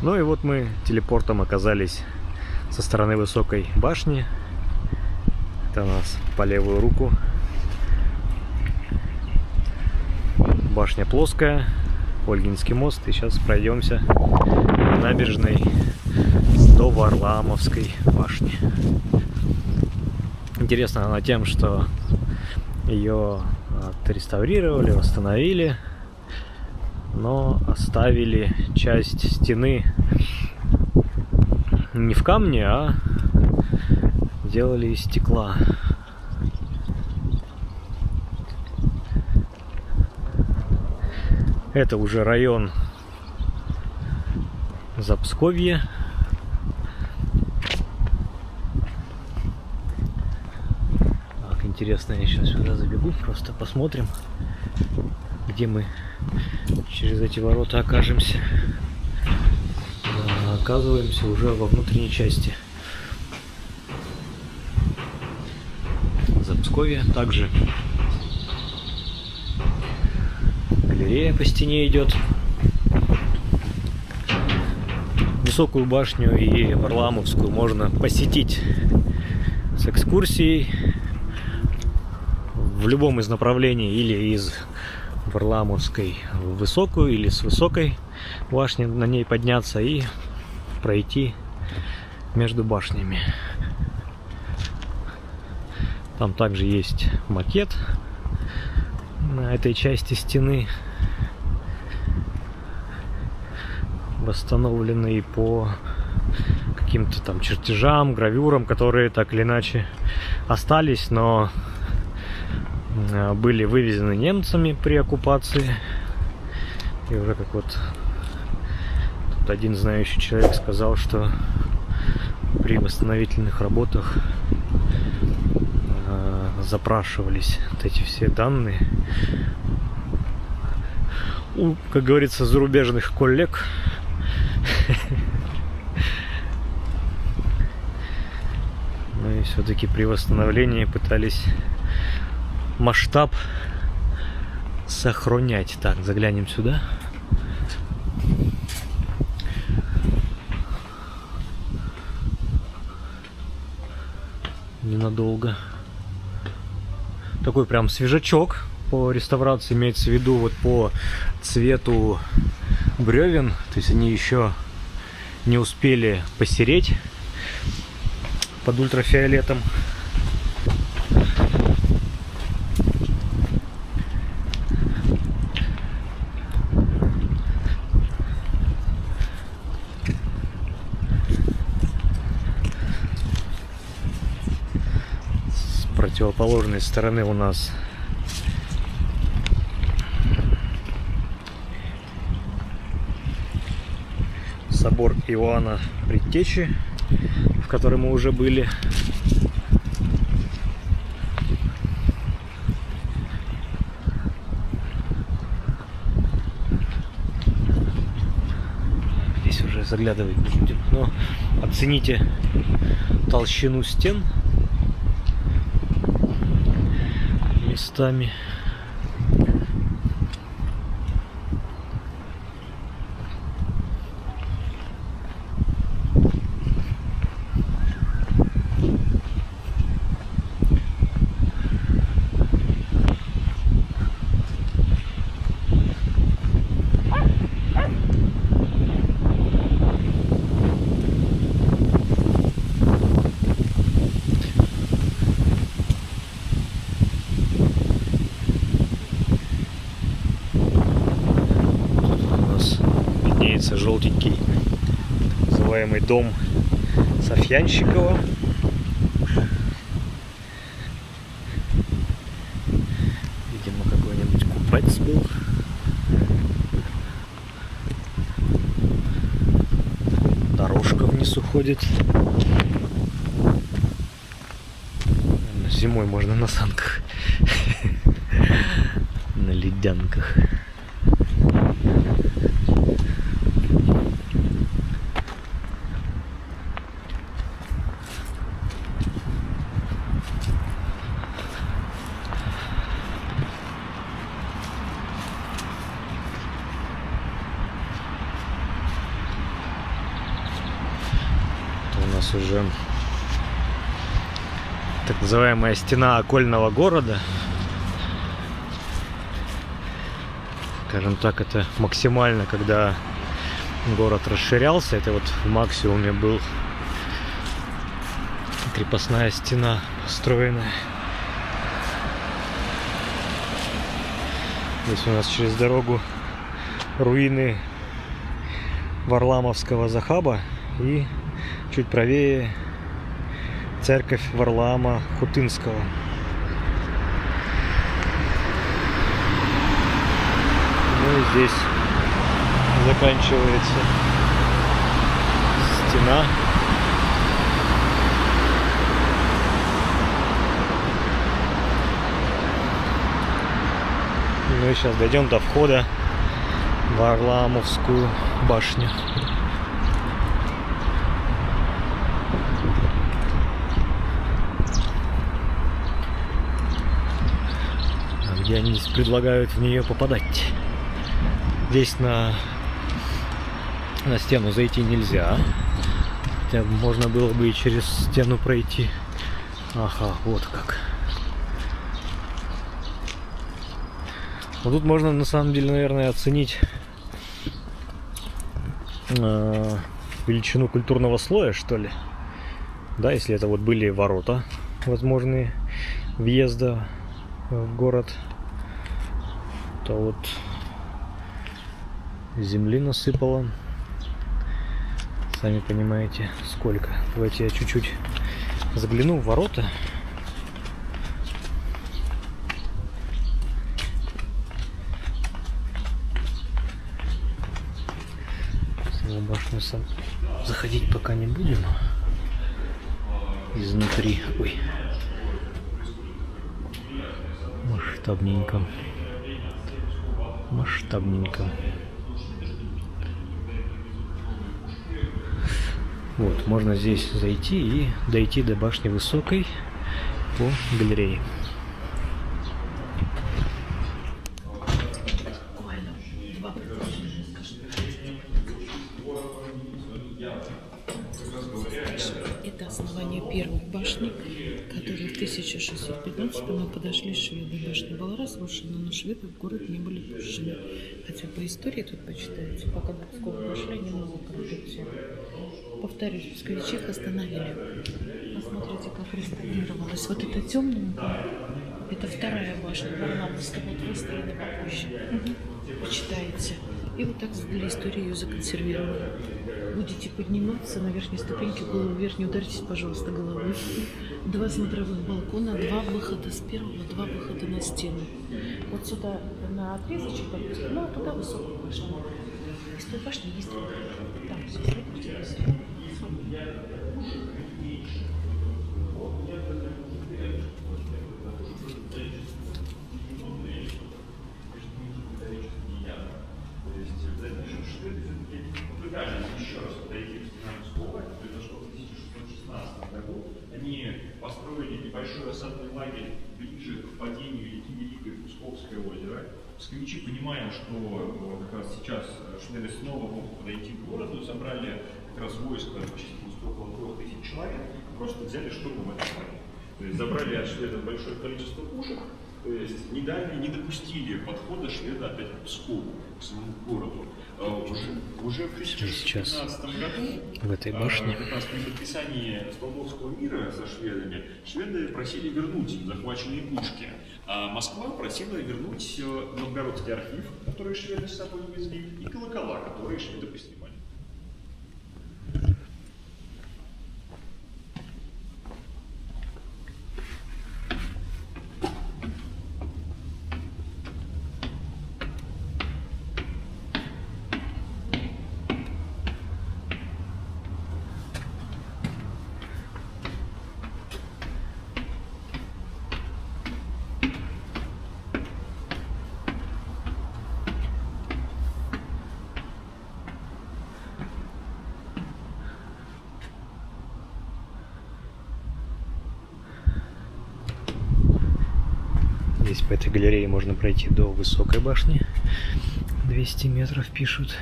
Ну и вот мы телепортом оказались со стороны высокой башни. Это у нас по левую руку. Башня плоская, Ольгинский мост. И сейчас пройдемся по набережной до Варламовской башни. Интересна она тем, что ее отреставрировали, восстановили, но оставили часть стены не в камне, а делали из стекла. Это уже район Запсковье. Так, интересно, я сейчас сюда забегу, просто посмотрим, где мы через эти ворота окажемся. Оказываемся уже во внутренней части Запсковья. Также галерея по стене идет. Высокую башню и Варламовскую можно посетить с экскурсией в любом из направлений, или из Варламовской в высокую, или с высокой башни на ней подняться и пройти между башнями. Там также есть макет на этой части стены, восстановленный по каким-то там чертежам, гравюрам, которые так или иначе остались, но были вывезены немцами при оккупации. И уже как вот тут один знающий человек сказал, что при восстановительных работах запрашивались вот эти все данные у, как говорится, зарубежных коллег. Ну и все-таки при восстановлении пытались масштаб сохранять. Так, заглянем сюда. Ненадолго. Такой прям свежачок по реставрации, имеется в виду вот по цвету бревен. То есть они еще не успели посереть под ультрафиолетом. С противоположной стороны у нас собор Иоанна Предтечи, в котором мы уже были. Здесь уже заглядывать не будем, но оцените толщину стен местами. Желтенький, так называемый дом Софьянщикова. Видимо, какой-нибудь купец был. Дорожка вниз уходит. Зимой можно на санках, на ледянках. здесь уже так называемая стена окольного города. Скажем так, это максимально, когда город расширялся, это вот в максимуме был крепостная стена построенная. Здесь у нас через дорогу руины Варламовского Захаба и чуть правее церковь Варлаама Хутынского. Ну и здесь заканчивается стена. Ну и сейчас дойдем до входа в Варламовскую башню. Где они предлагают в нее попадать. Здесь на стену зайти нельзя. Хотя можно было бы и через стену пройти. Ага, вот как. Вот тут можно на самом деле, наверное, оценить величину культурного слоя, что ли. Да, если это вот были ворота возможные въезда в город, то вот земли насыпало. Сами понимаете, сколько. Давайте я чуть-чуть загляну в ворота. В башню сам заходить пока не будем. Изнутри. Ой. Масштабненько. Масштабненько. Вот, можно здесь зайти и дойти до башни Высокой по галерее. Это основание первой башни, которой в 1615 мы подошли шведы. Башня была разрушена, но шведы в город не были пущены. Хотя по истории тут почитается, пока до Пскова пошли, немного крутится. Повторюсь, псковичи их остановили. Посмотрите, как реставрировалась. Вот эта темненькая, это вторая башня Варламовская, вот выстроена попозже. Почитайте. И вот так для истории ее законсервировали. Будете подниматься на верхней ступеньке, голову вверх, не ударьтесь, пожалуйста, головой. 2 смотровых балкона, 2 выхода с первого, 2 выхода на стену. Вот сюда на отрезочек, ну а туда высокую башню. Из той башни есть там все, смотрите. Еще раз подойти к стенам Пскова, это произошло в 1616 году. Они построили небольшой осадный лагерь ближе к падению реки Великой в Псковское озеро. Псковичи, понимая, что как раз сейчас шведы снова могут подойти к городу, собрали как раз войско численностью около 3000 человек, просто взяли штурмом это лагерь. То есть забрали от шведов большое количество пушек, то есть не дали, не допустили подхода шведа опять к Пскову, к своему городу. Уже в 2015 году, в этой башне, как раз при подписании Столбовского мира со шведами, шведы просили вернуть захваченные пушки, а Москва просила вернуть Новгородский архив, который шведы с собой везли, и колокола, которые шведы поснимали. Здесь по этой галерее можно пройти до Высокой башни. 200 метров пишут.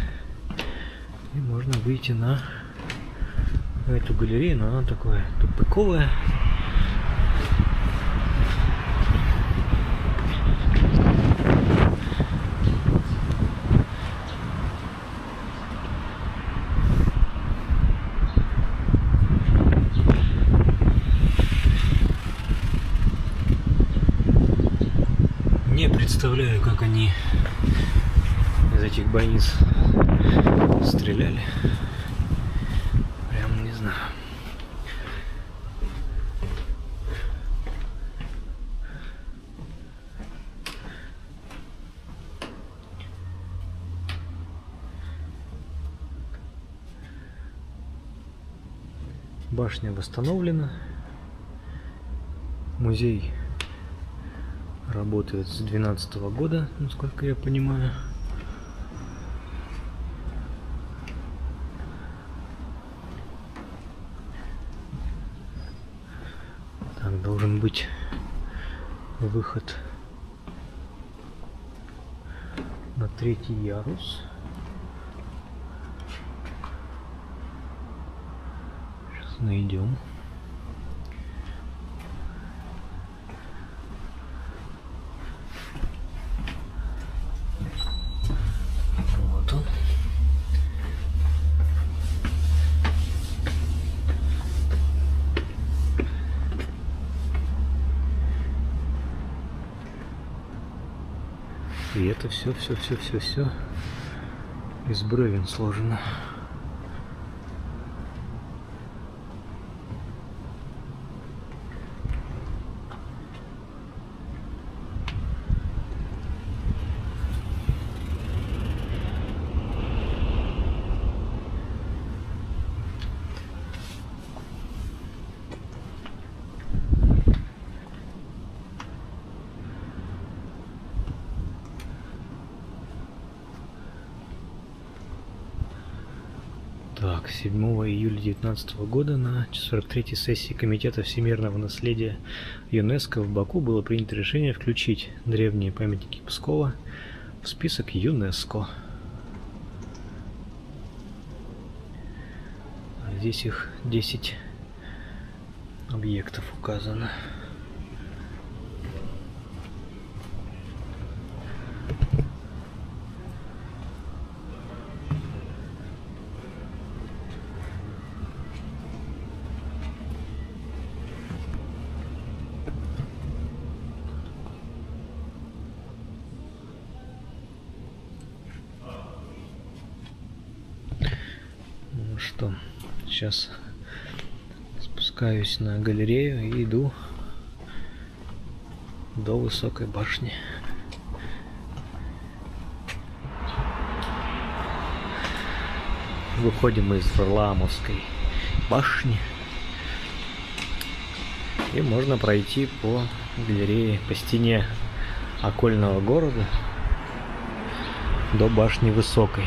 И можно выйти на эту галерею, но она такая тупиковая. Не представляю, как они из этих бойниц стреляли. Прям не знаю. Башня восстановлена. Музей работает с 2012 года, насколько я понимаю. Так, должен быть выход на 3-й ярус. Сейчас найдем. Вот он. И это все из бревен сложено. Так, 7 июля 2019 года на 43-й сессии Комитета всемирного наследия ЮНЕСКО в Баку было принято решение включить древние памятники Пскова в список ЮНЕСКО. Здесь их 10 объектов указано. Ну что, сейчас спускаюсь на галерею и иду до высокой башни. Выходим из Варламовской башни и можно пройти по галерее, по стене окольного города до башни Высокой.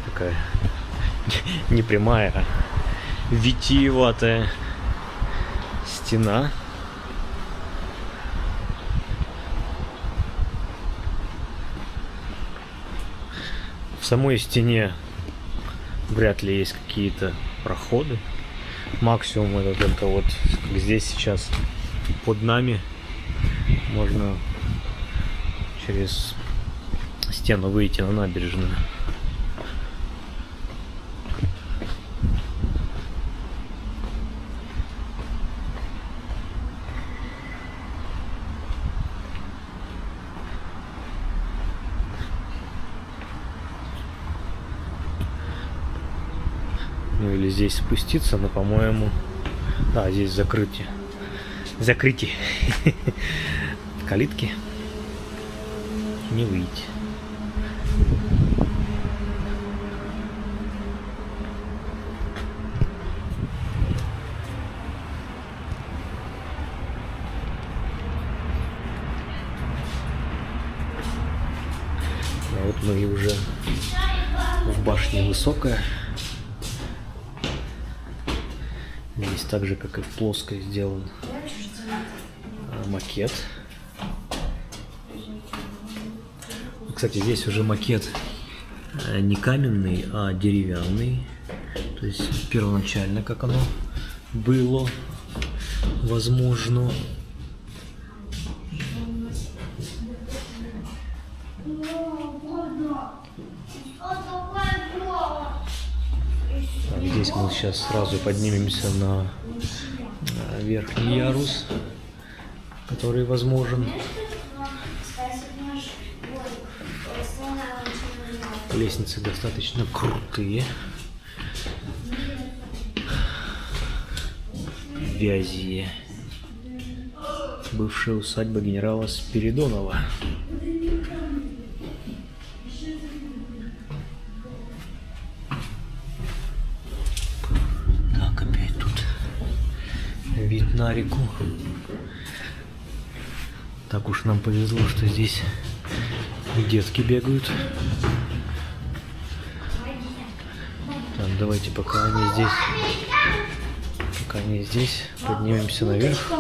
Такая не прямая, а витиеватая стена. В самой стене вряд ли есть какие-то проходы. Максимум это только вот как здесь сейчас под нами можно через стену выйти на набережную. Ну или здесь спуститься, но, по-моему, да, здесь закрытие. Калитки. Не выйти. А вот мы и уже в башне Высокая. Здесь так же, как и в плоской, сделан макет. Кстати, здесь уже макет не каменный, а деревянный. То есть первоначально, как оно было, возможно. Так, здесь мы сейчас сразу поднимемся на верхний ярус, который возможен. Лестницы достаточно крутые. Вязье. Бывшая усадьба генерала Спиридонова. Так, опять тут вид на реку. Так уж нам повезло, что здесь детки бегают. Так, давайте пока они здесь, поднимемся наверх.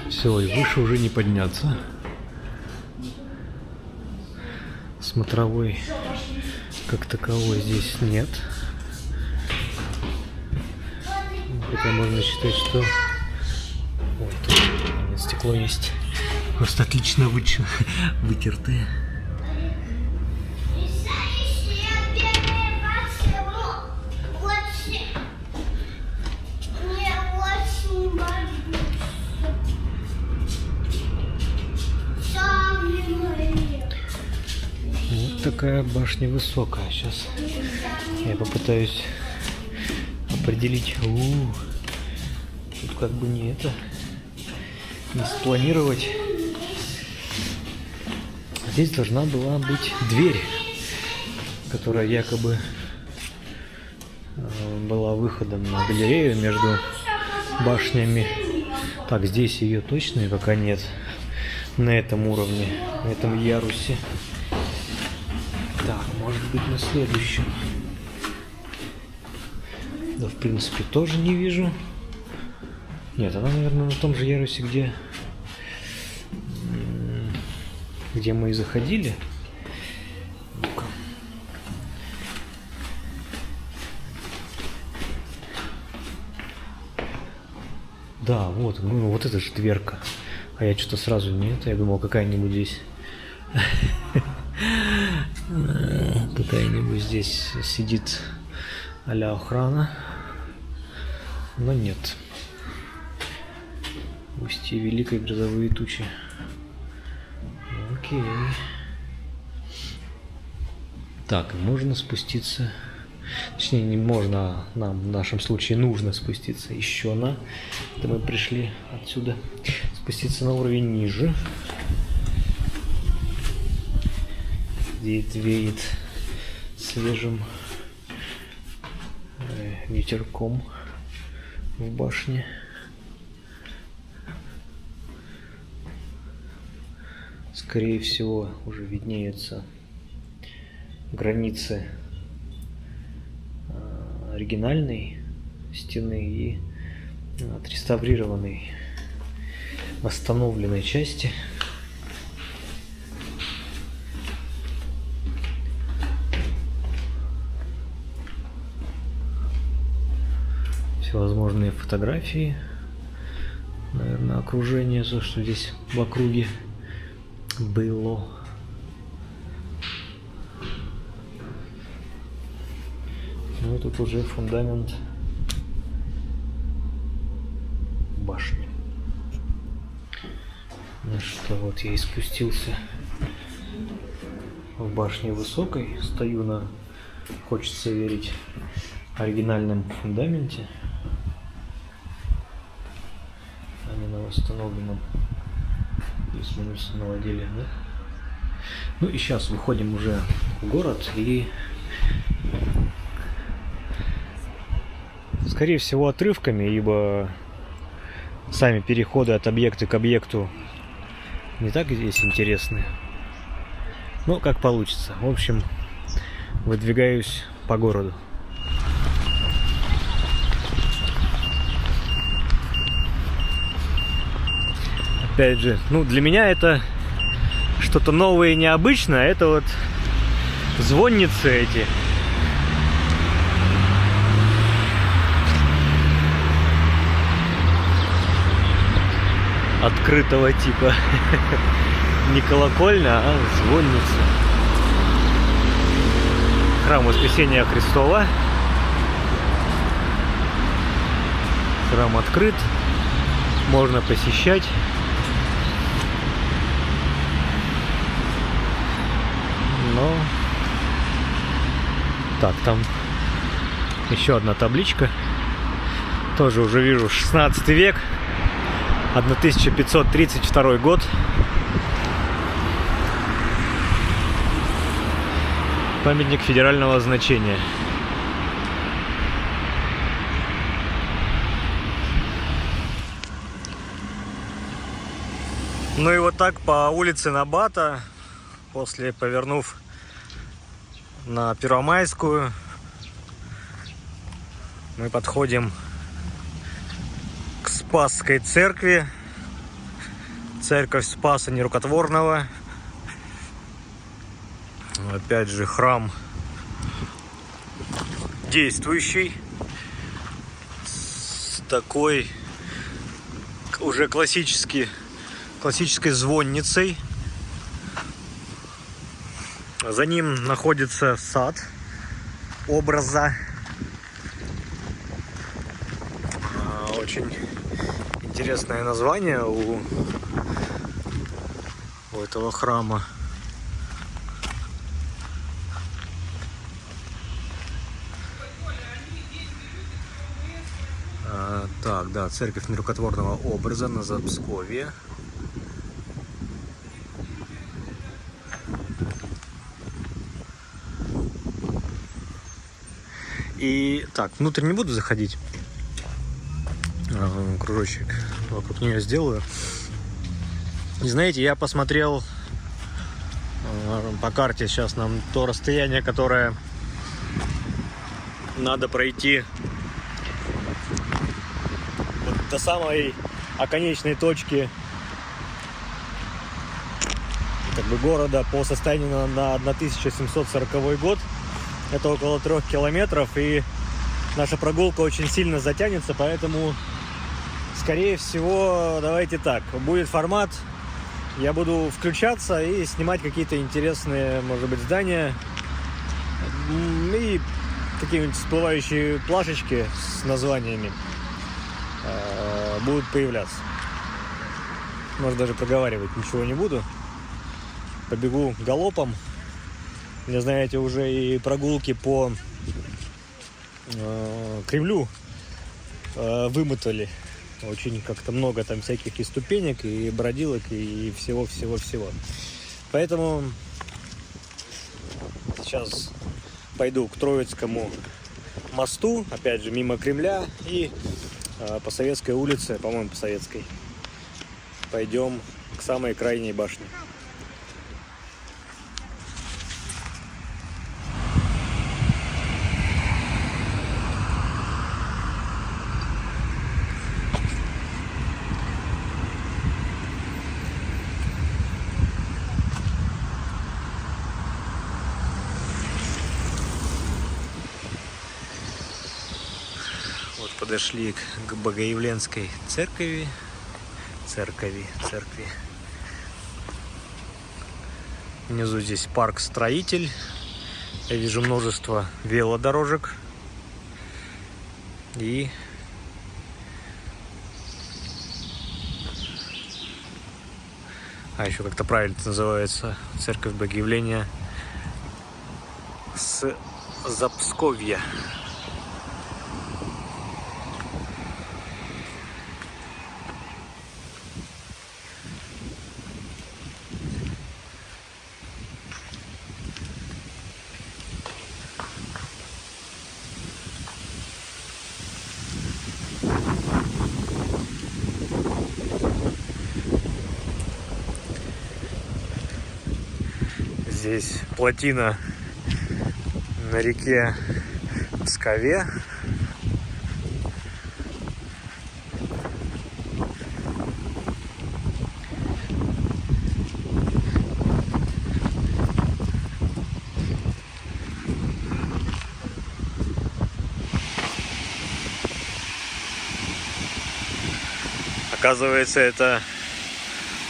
Все, и выше уже не подняться. Смотровой как таковой здесь нет. Хотя можно считать, что... Ой, тут нет, стекло есть. Просто отлично вытертое. Вот такая башня высокая. Сейчас я попытаюсь определить. Тут как бы не спланировать. Здесь должна была быть дверь, которая якобы была выходом на галерею между башнями. Так, здесь ее точно пока нет. На этом уровне, на этом ярусе. Так, может быть на следующем. Да, в принципе, тоже не вижу. Нет, она, наверное, на том же ярусе, где мы и заходили. Ну-ка. Да, вот, ну, вот это же дверка. А я что-то сразу нет. Я думал, какая-нибудь здесь... Какая-нибудь здесь сидит а-ля охрана. Но нет. Устье великой грозовые тучи. Окей. Так, можно спуститься. Точнее, не можно, а нам в нашем случае нужно спуститься еще на... Это мы пришли отсюда. Спуститься на уровень ниже. Где веет свежим ветерком в башне. Скорее всего, уже виднеются границы оригинальной стены и отреставрированной, восстановленной части. Всевозможные фотографии, наверное, окружение, то, что здесь в округе было. Ну и тут уже фундамент башни. Ну что, вот я и спустился в башне высокой, стою на, хочется верить, оригинальном фундаменте, а не на восстановленном, плюс-минус новоделе, да? Ну и сейчас выходим уже в город, и скорее всего отрывками, ибо сами переходы от объекта к объекту не так здесь интересны. Ну, как получится. В общем, выдвигаюсь по городу. Опять же, ну, для меня это что-то новое и необычное. Это вот звонницы эти. Открытого типа. Не колокольня, а звонница. Храм Воскресения Христова. Храм открыт. Можно посещать. Но... Так, там еще одна табличка. Тоже уже вижу 16 век. 1532 год. Памятник федерального значения. Ну и вот так по улице Набата, после повернув на Первомайскую, мы подходим к Спасской церкви. Церковь Спаса Нерукотворного. Опять же, храм действующий, с такой уже классической звонницей. За ним находится сад образа. Очень интересное название у этого храма. Так, да, церковь нерукотворного образа на Запсковье. И так, внутрь не буду заходить. Кружочек вокруг нее сделаю. И знаете, я посмотрел по карте сейчас нам то расстояние, которое надо пройти до самой оконечной точки как бы города по состоянию на 1740 год. Это около 3 километров, и наша прогулка очень сильно затянется, поэтому, скорее всего, давайте так, будет формат, я буду включаться и снимать какие-то интересные, может быть, здания и какие-нибудь всплывающие плашечки с названиями будут появляться. Может, даже проговаривать ничего не буду. Побегу галопом. Мне, знаете, уже и прогулки по Кремлю вымотали. Очень как-то много там всяких и ступенек, и бродилок, и всего-всего-всего. Поэтому сейчас пойду к Троицкому мосту, опять же, мимо Кремля, и по Советской улице, по-моему, по Советской, пойдем к самой крайней башне. Подошли к Богоявленской церкви. Внизу здесь парк Строитель. Я вижу множество велодорожек. И еще как-то правильно называется церковь Богоявления с Запсковья. Здесь плотина на реке Пскове. Оказывается, это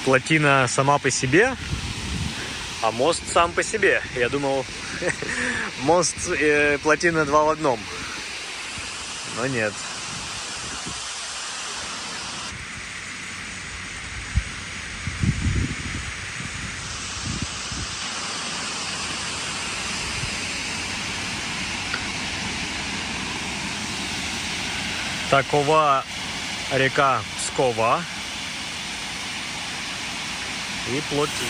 плотина сама по себе, а мост сам по себе. Я думал, мост и плотина два в одном. Но нет. Такова река Пскова и плотина.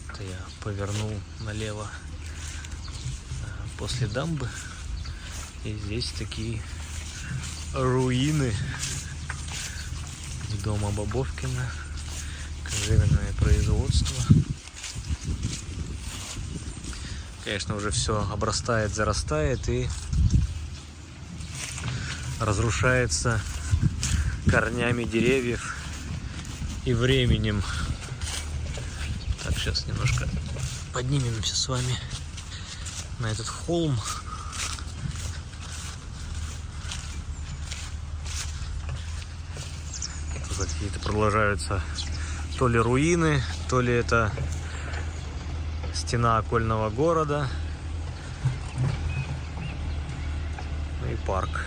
Это я повернул налево после дамбы, и здесь такие руины дома Бобовкина, кожевенное производство. Конечно, уже все обрастает, зарастает и разрушается корнями деревьев и временем. Так, сейчас немножко поднимемся с вами на этот холм. Тут какие-то продолжаются то ли руины, то ли это стена окольного города. Ну и парк.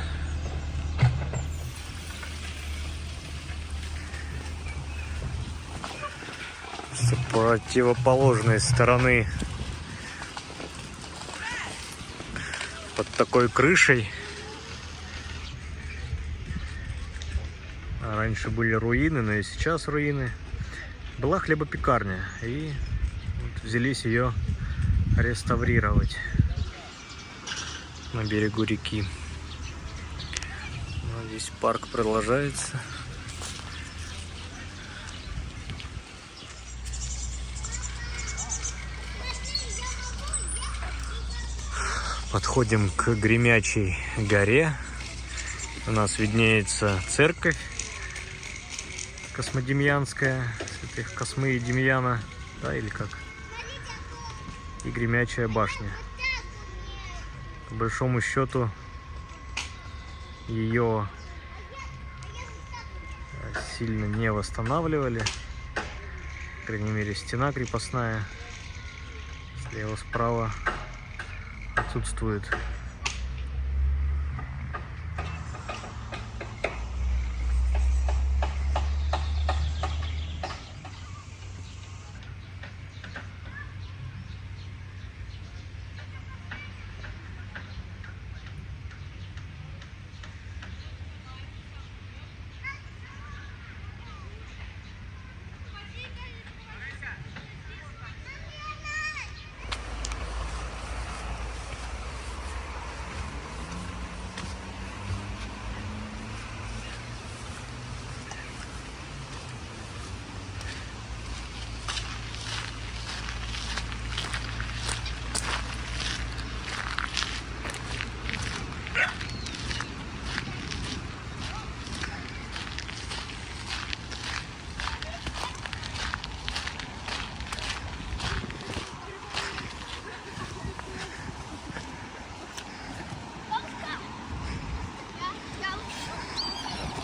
С противоположной стороны под такой крышей раньше были руины, но и сейчас руины. Была хлебопекарня, и вот взялись ее реставрировать на берегу реки. Но здесь парк продолжается. Подходим к Гремячей горе. У нас виднеется церковь Космодемьянская, святых Космы и Демьяна, да, или как? И Гремячая башня. По большому счету, ее сильно не восстанавливали. По крайней мере, стена крепостная слева-справа отсутствует.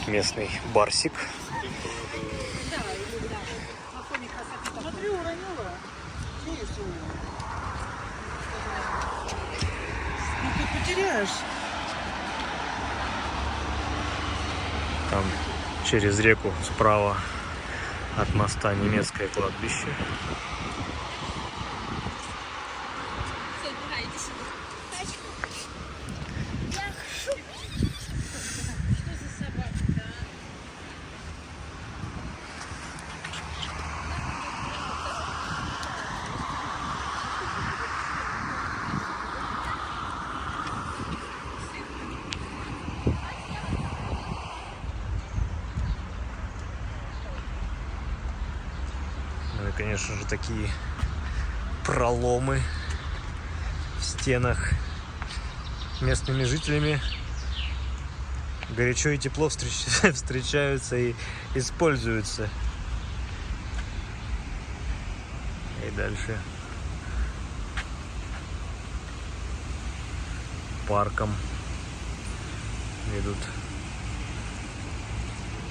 Местный барсик. Там через реку справа от моста немецкое кладбище. конечно же, такие проломы в стенах. Местными жителями горячо и тепло встречаются и используются. И дальше парком ведут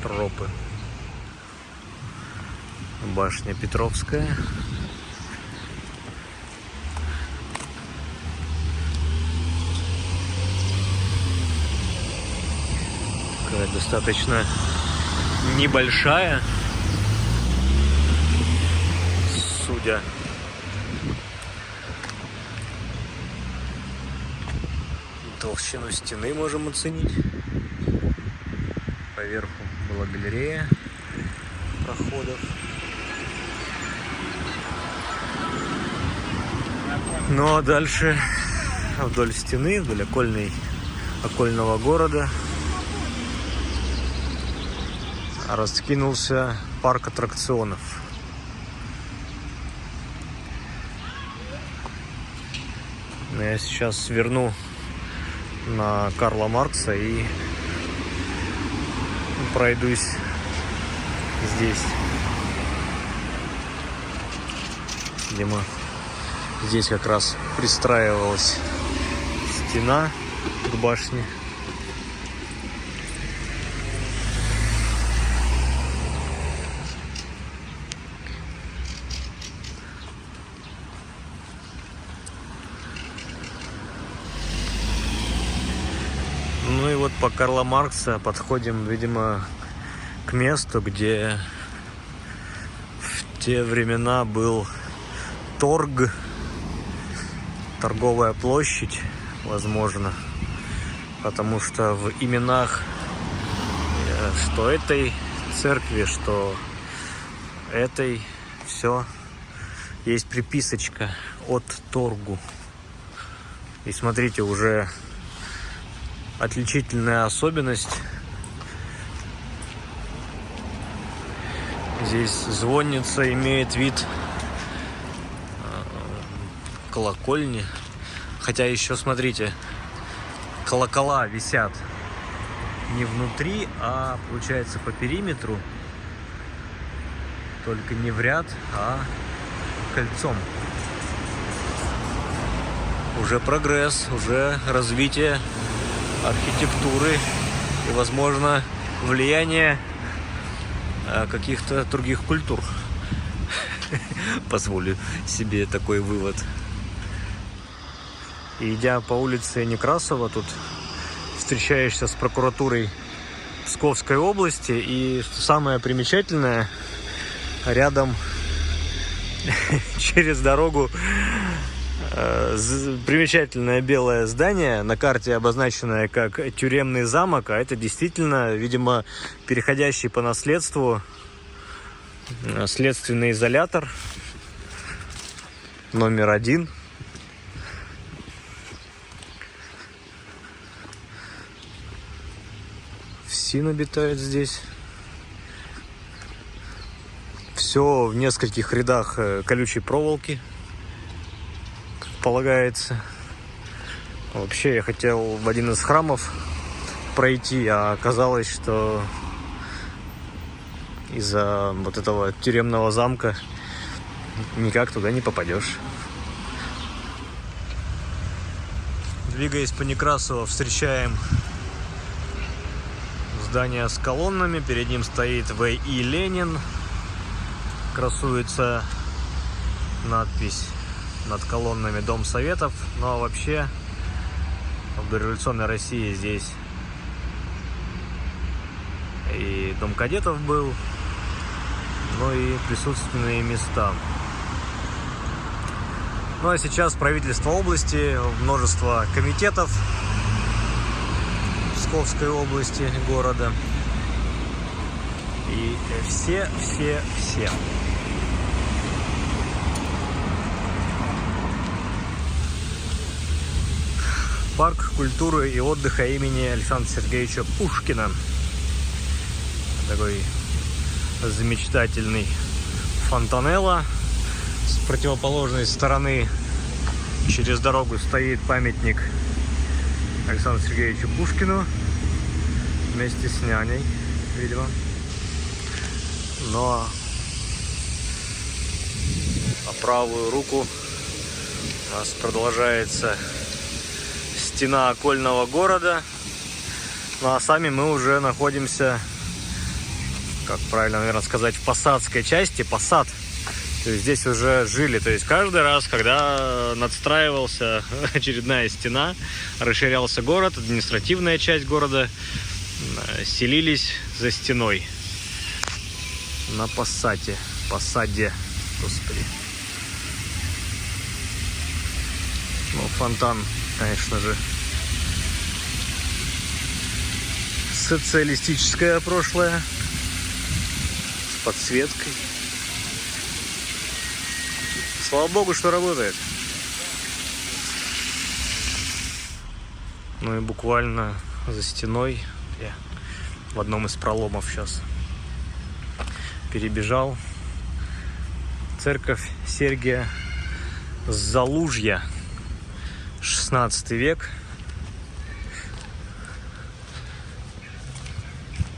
тропы. Башня Петровская. Такая достаточно небольшая, судя толщину стены можем оценить. Поверху была галерея проходов. Ну а дальше вдоль стены, вдоль окольного города раскинулся парк аттракционов. Я сейчас сверну на Карла Маркса и пройдусь здесь. Видимо, здесь как раз пристраивалась стена к башне. Ну и вот по Карла Маркса подходим, видимо, к месту, где в те времена был торг, торговая площадь, возможно, потому что в именах что этой церкви, что этой, все есть приписочка от торгу. И смотрите, уже отличительная особенность. Здесь звонница имеет вид колокольни. Хотя еще, смотрите, колокола висят не внутри, а получается по периметру. Только не в ряд, а кольцом. Уже прогресс, уже развитие архитектуры и, возможно, влияние каких-то других культур. Позволю себе такой вывод. И идя по улице Некрасова, тут встречаешься с прокуратурой Псковской области. И что самое примечательное, рядом через дорогу примечательное белое здание, на карте обозначенное как тюремный замок, а это действительно, видимо, переходящий по наследству следственный изолятор номер 1. ФСИН обитает здесь. Все в нескольких рядах колючей проволоки, полагается. Вообще я хотел в один из храмов пройти, а оказалось, что из-за вот этого тюремного замка никак туда не попадешь. Двигаясь по Некрасово, встречаем здание с колоннами. Перед ним стоит В.И. Ленин. Красуется надпись над колоннами «Дом Советов». Ну а вообще в дореволюционной России здесь и Дом кадетов был, ну и присутственные места. Ну а сейчас правительство области, множество комитетов Псковской области, города. И все. Парк культуры и отдыха имени Александра Сергеевича Пушкина. Такой замечательный фонтанелло С противоположной стороны через дорогу стоит памятник Александру Сергеевичу Пушкину вместе с няней, видимо. Но по правую руку у нас продолжается стена окольного города. Ну а сами мы уже находимся, как правильно, наверное, сказать, в посадской части. Посад. То есть здесь уже жили. То есть каждый раз, когда надстраивался очередная стена, расширялся город, административная часть города, селились за стеной. На посаде. Посаде. Господи. Ну, фонтан, конечно же. Социалистическое прошлое. С подсветкой. Слава богу, что работает. Ну и буквально за стеной я в одном из проломов сейчас перебежал. Церковь Сергия Залужья, 16 век.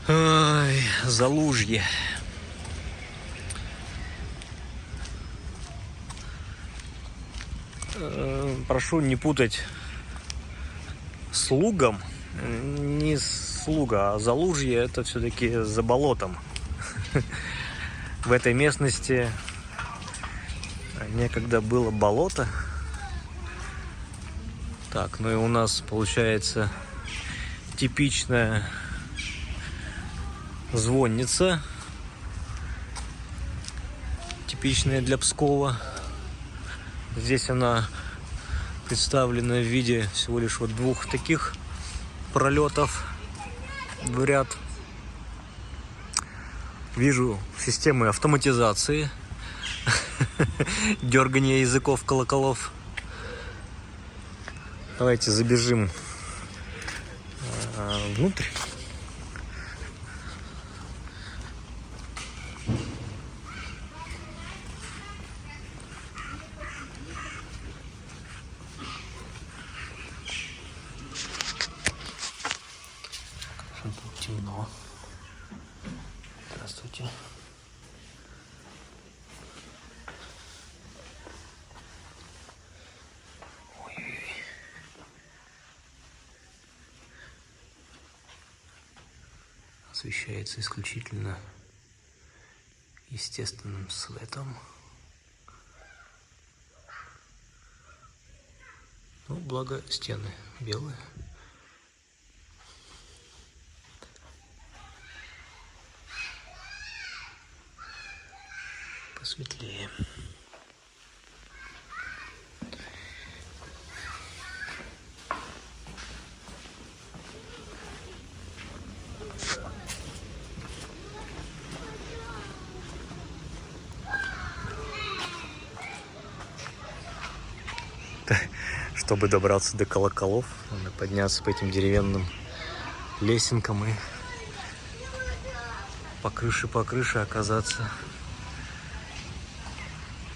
Ой, Залужье. Прошу не путать с Лугом. Не с Луга, а Залужье — это все-таки за болотом. В этой местности некогда было болото. Так, ну и у нас получается типичная звонница, типичная для Пскова. Здесь она представлена в виде всего лишь вот двух таких пролетов в ряд. Вижу системы автоматизации, дергание языков, колоколов. Давайте забежим внутрь. Тут темно. Здравствуйте. Ой-ой-ой. Освещается исключительно естественным светом. Ну, благо стены белые. Посветлее. Чтобы добраться до колоколов, надо подняться по этим деревянным лесенкам и по крыше оказаться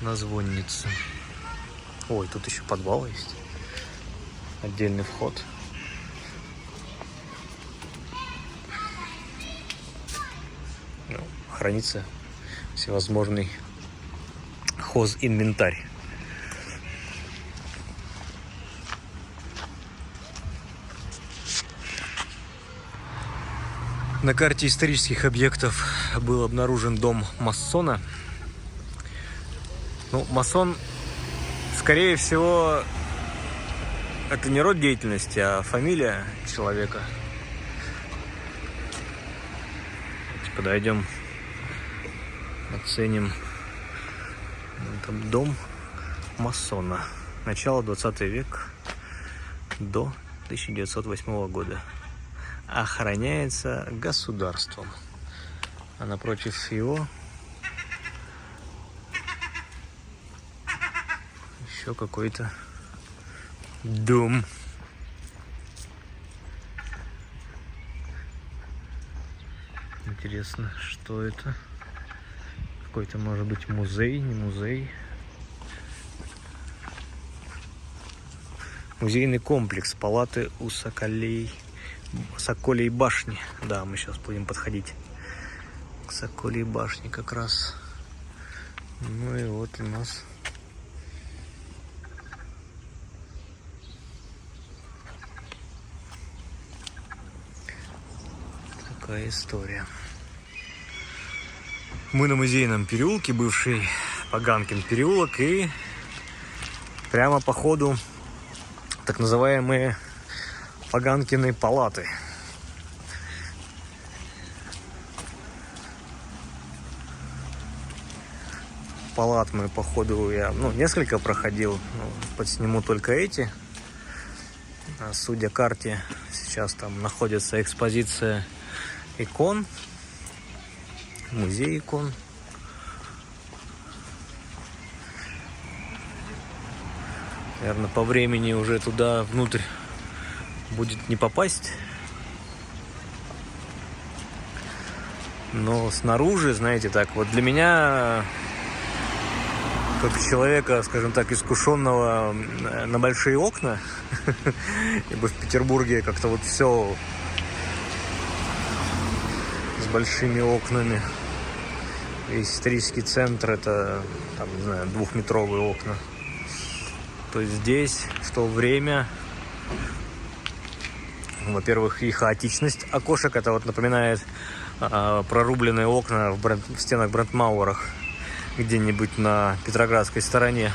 на звоннице. Ой, тут еще подвал есть. Отдельный вход. Ну, хранится всевозможный хозинвентарь. На карте исторических объектов был обнаружен дом масона. Ну, масон, скорее всего, это не род деятельности, а фамилия человека. Давайте подойдем, оценим. Там дом масона. Начало 20 век до 1908 года. Охраняется государством. А напротив его еще какой-то дом. Интересно, что это? Какой-то, может быть, музей, не музей. Музейный комплекс, палаты у Соколей башни. Да, мы сейчас будем подходить к Соколей башне как раз. Ну и вот у нас такая история. Мы на Музейном переулке, бывший Поганкин переулок, и прямо по ходу так называемые Поганкины палаты. Палат мы по ходу я несколько проходил, подсниму только эти. Судя карте, сейчас там находится экспозиция икон, музей икон. Наверное, по времени уже туда внутрь будет не попасть. Но снаружи, знаете, так вот для меня, как человека, скажем так, искушенного на большие окна, ибо в Петербурге как-то вот все с большими окнами. Весь исторический центр — это, там, не знаю, 2-метровые окна. То есть здесь в то время, во-первых, и хаотичность окошек. Это вот напоминает прорубленные окна в стенах Брандмауэрах где-нибудь на Петроградской стороне.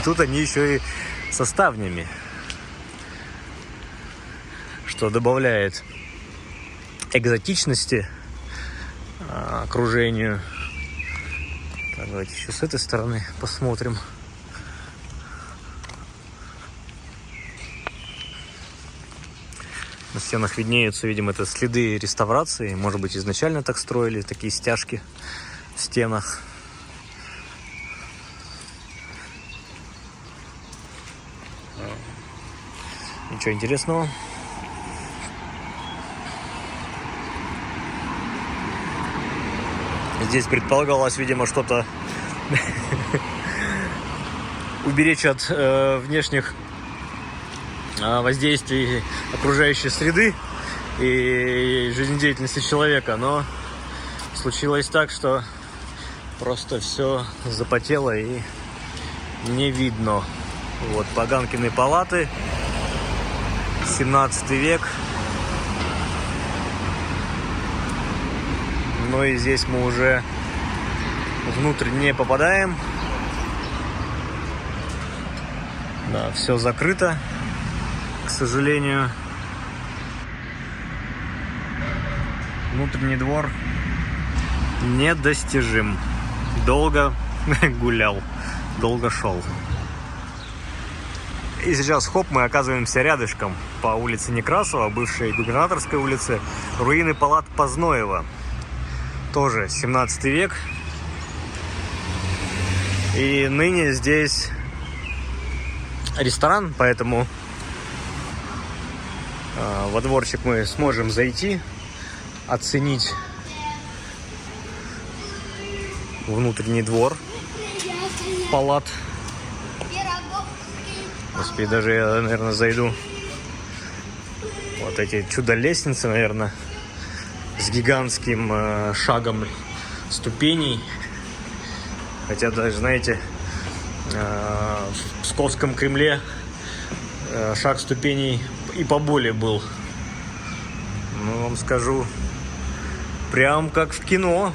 Тут они еще и со ставнями, что добавляет экзотичности окружению. Так, давайте еще с этой стороны посмотрим. На стенах виднеются, видимо, это следы реставрации. Может быть, изначально так строили, такие стяжки в стенах. Ничего интересного. Здесь предполагалось, видимо, что-то уберечь от внешних воздействий окружающей среды и жизнедеятельности человека, но случилось так, что просто все запотело и не видно. Вот Поганкины палаты, 17 век. Ну и здесь мы уже внутрь не попадаем. Да, все закрыто, к сожалению. Внутренний двор недостижим. Долго гулял, долго шел. И сейчас, хоп, мы оказываемся рядышком по улице Некрасова, бывшей Губернаторской улице, руины палат Позноева. Тоже 17 век. И ныне здесь ресторан, поэтому во дворчик мы сможем зайти, оценить внутренний двор палат. Господи, даже я, наверное, зайду. Вот эти чудо-лестницы, наверное, с гигантским шагом ступеней. Хотя даже, знаете, в Псковском Кремле шаг ступеней и поболее был. Ну, вам скажу, прям как в кино.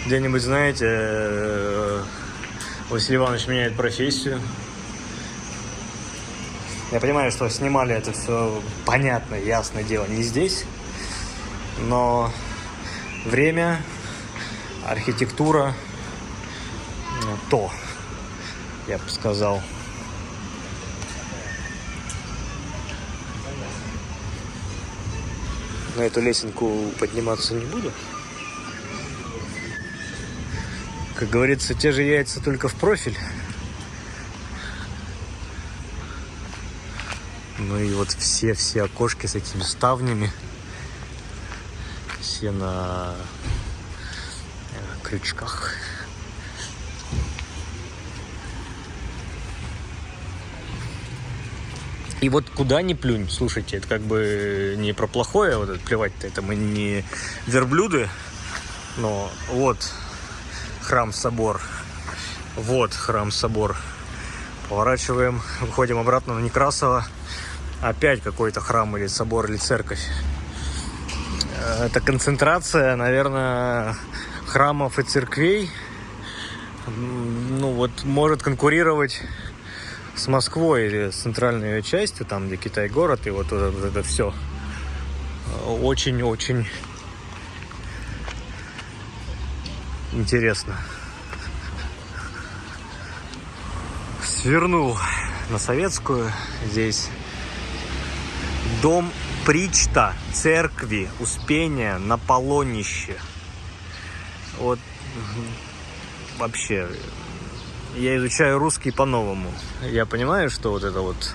Где-нибудь, знаете, Василий Иванович меняет профессию. Я понимаю, что снимали это все, понятно, ясное дело, не здесь. Но время, архитектура, то, я бы сказал. На эту лесенку подниматься не буду. Как говорится, те же яйца, только в профиль. Ну и вот все окошки с этими ставнями. Все на крючках. И вот куда ни плюнь, слушайте, это как бы не про плохое, вот это плевать-то, это мы не верблюды, но вот храм-собор, вот храм-собор. Поворачиваем, выходим обратно на Некрасово, опять какой-то храм или собор, или церковь. Это концентрация, наверное, храмов и церквей, ну вот, может конкурировать с Москвой или с центральной ее частью, там, где Китай-город, и вот это все очень-очень интересно. Свернул на Советскую. Здесь дом Причта церкви Успения на Полонище. Вот вообще, я изучаю русский по-новому. Я понимаю, что вот это вот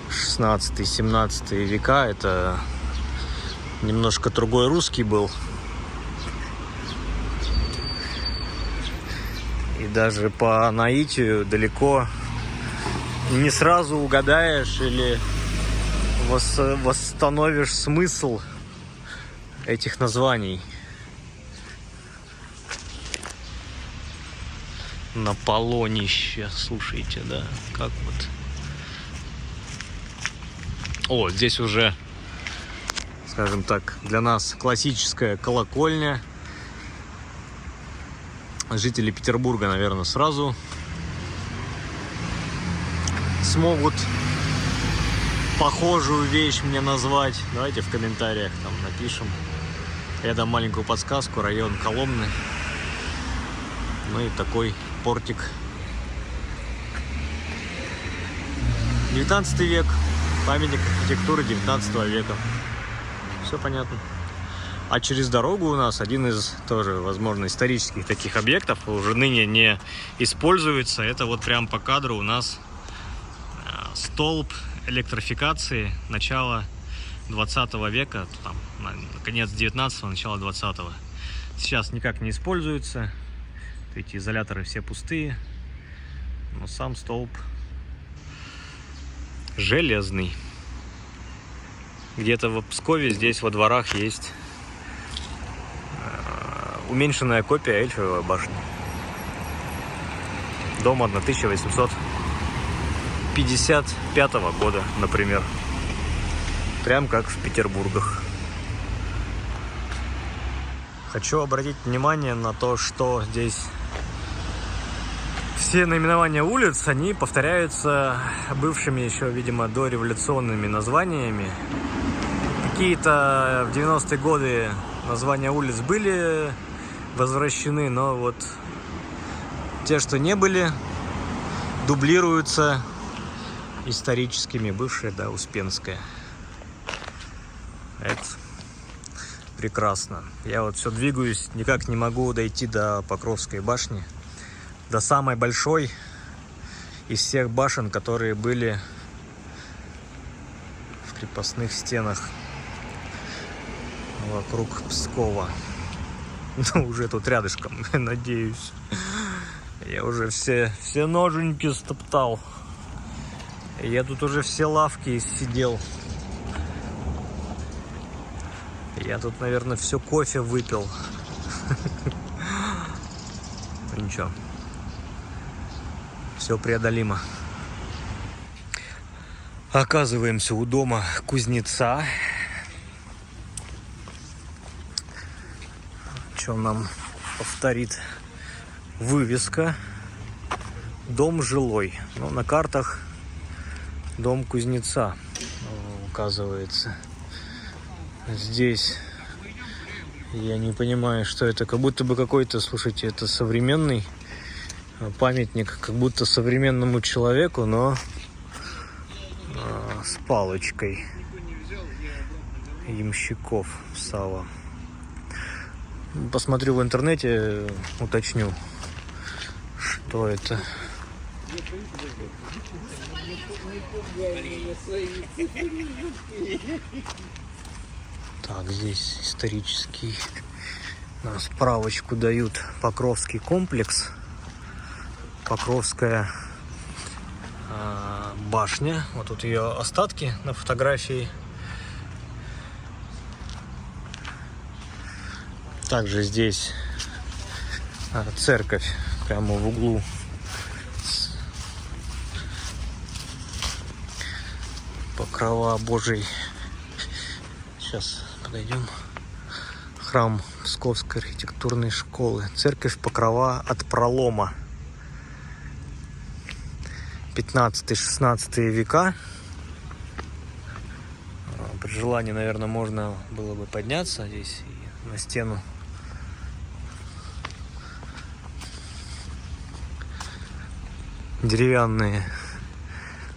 16-17 века, это немножко другой русский был. И даже по наитию далеко не сразу угадаешь или восстановишь смысл этих названий. На Полонище, слушайте, да, как вот. О, здесь уже, скажем так, для нас классическая колокольня. Жители Петербурга, наверное, сразу смогут похожую вещь мне назвать. Давайте в комментариях там напишем. Я дам маленькую подсказку. Район Коломны. Ну и такой портик. 19 век. Памятник архитектуры 19 века. Все понятно. А через дорогу у нас один из тоже, возможно, исторических таких объектов уже ныне не используется. Это вот прям по кадру у нас столб электрификации начала 20 века, там, конец 19-го, начало 20-го. Сейчас никак не используется. Эти изоляторы все пустые. Но сам столб железный. Где-то в Пскове, здесь во дворах есть уменьшенная копия Эльфовой башни. Дом 1855 года, например. Прям как в Петербургах. Хочу обратить внимание на то, что здесь все наименования улиц, они повторяются бывшими еще, видимо, дореволюционными названиями. Какие-то в 90-е годы названия улиц были возвращены, но вот те, что не были, дублируются историческими. Бывшая, да, Успенская. Это прекрасно. Я вот все двигаюсь, никак не могу дойти до Покровской башни, до самой большой из всех башен, которые были в крепостных стенах вокруг Пскова. Ну, уже тут рядышком, надеюсь. Я уже все ноженьки стоптал. Я тут уже все лавки сидел. Я тут, наверное, все кофе выпил. Ничего. Все преодолимо. Оказываемся у дома кузнеца. Что нам повторит вывеска? Дом жилой. Но на картах дом кузнеца указывается. Здесь я не понимаю, что это. Как будто бы какой-то, слушайте, это современный памятник, как будто современному человеку, но с палочкой. Ямщиков Сава. Посмотрю в интернете, уточню, что это. Так, здесь исторический. Справочку дают. Покровский комплекс. Покровская башня. Вот тут ее остатки на фотографии. Также здесь церковь прямо в углу. Покрова Божий. Сейчас подойдем. Храм Псковской архитектурной школы. Церковь Покрова от пролома. 15-16 века. При желании, наверное, можно было бы подняться здесь и на стену. Деревянные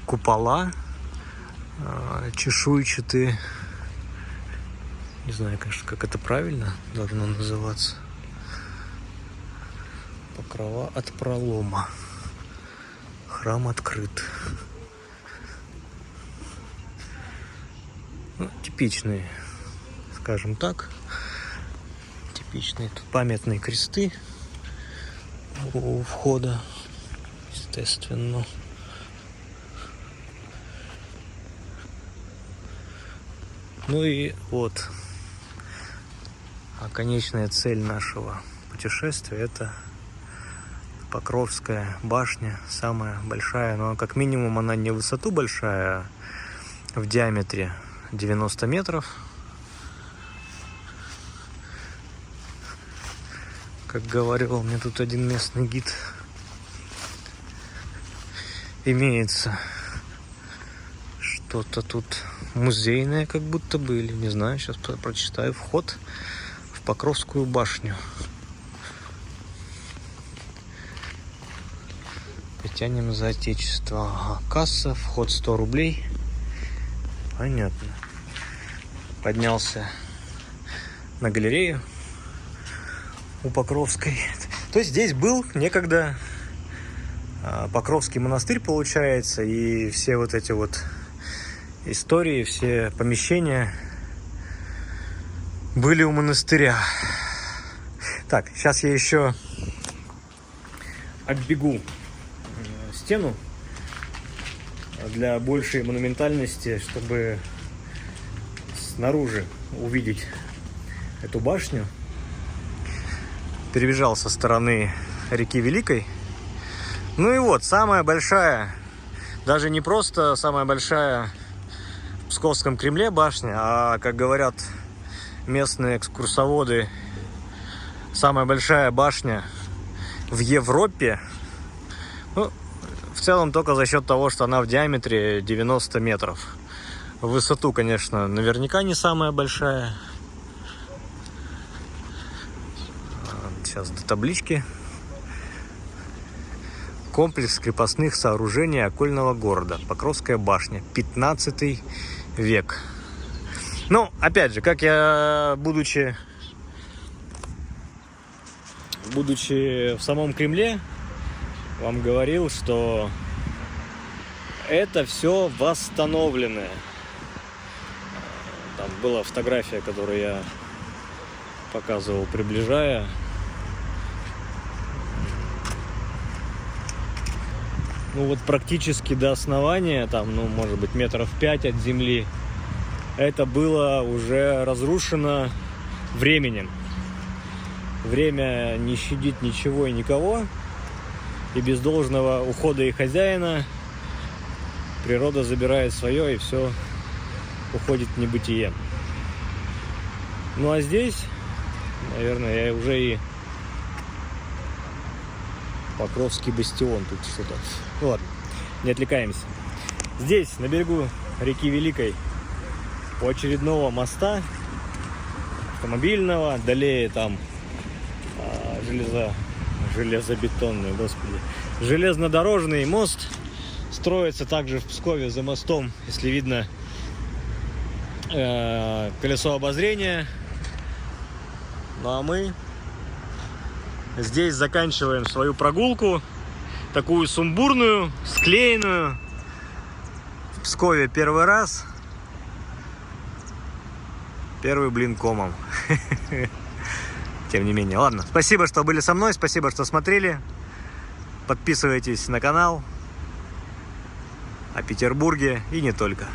купола, чешуйчатые. Не знаю, конечно, как это правильно должно называться. Покрова от пролома. Храм открыт. Ну, типичные, скажем так. Типичные тут памятные кресты у входа, естественно. Ну и вот. А конечная цель нашего путешествия — это Покровская башня, самая большая, но как минимум она не в высоту большая, а в диаметре 90 метров. Как говорил мне тут один местный гид, имеется что-то тут музейное, как будто бы, или не знаю, сейчас прочитаю. Вход в Покровскую башню. Потянем за отечество. Ага, касса, вход 100 рублей. Понятно. Поднялся на галерею у Покровской. То есть здесь был некогда Покровский монастырь, получается, и все вот эти вот истории, все помещения были у монастыря. Так, сейчас я еще оббегу стену для большей монументальности, чтобы снаружи увидеть эту башню. Перебежал со стороны реки Великой. Ну и вот, самая большая, даже не просто самая большая в Псковском Кремле башня, а, как говорят местные экскурсоводы, самая большая башня в Европе. Ну, в целом только за счет того, что она в диаметре 90 метров. В высоту, конечно, наверняка не самая большая. Сейчас до таблички. Комплекс крепостных сооружений окольного города. Покровская башня. 15 век. Ну, опять же, как я, будучи в самом Кремле, вам говорил, что это все восстановленное. Там была фотография, которую я показывал, приближая. Ну вот практически до основания, там, ну, может быть, 5 метров от земли, это было уже разрушено временем. Время не щадит ничего и никого, и без должного ухода и хозяина природа забирает свое, и все уходит в небытие. Ну а здесь, наверное, я уже и Покровский бастион тут что-то. Ну ладно, не отвлекаемся. Здесь, на берегу реки Великой, у очередного моста автомобильного, далее там железобетонный, господи, железнодорожный мост строится также в Пскове за мостом, если видно колесо обозрения. Ну а мы здесь заканчиваем свою прогулку, такую сумбурную, склеенную. В Пскове первый раз. Первый блин комом. Тем не менее, ладно. Спасибо, что были со мной, спасибо, что смотрели. Подписывайтесь на канал. о Петербурге и не только.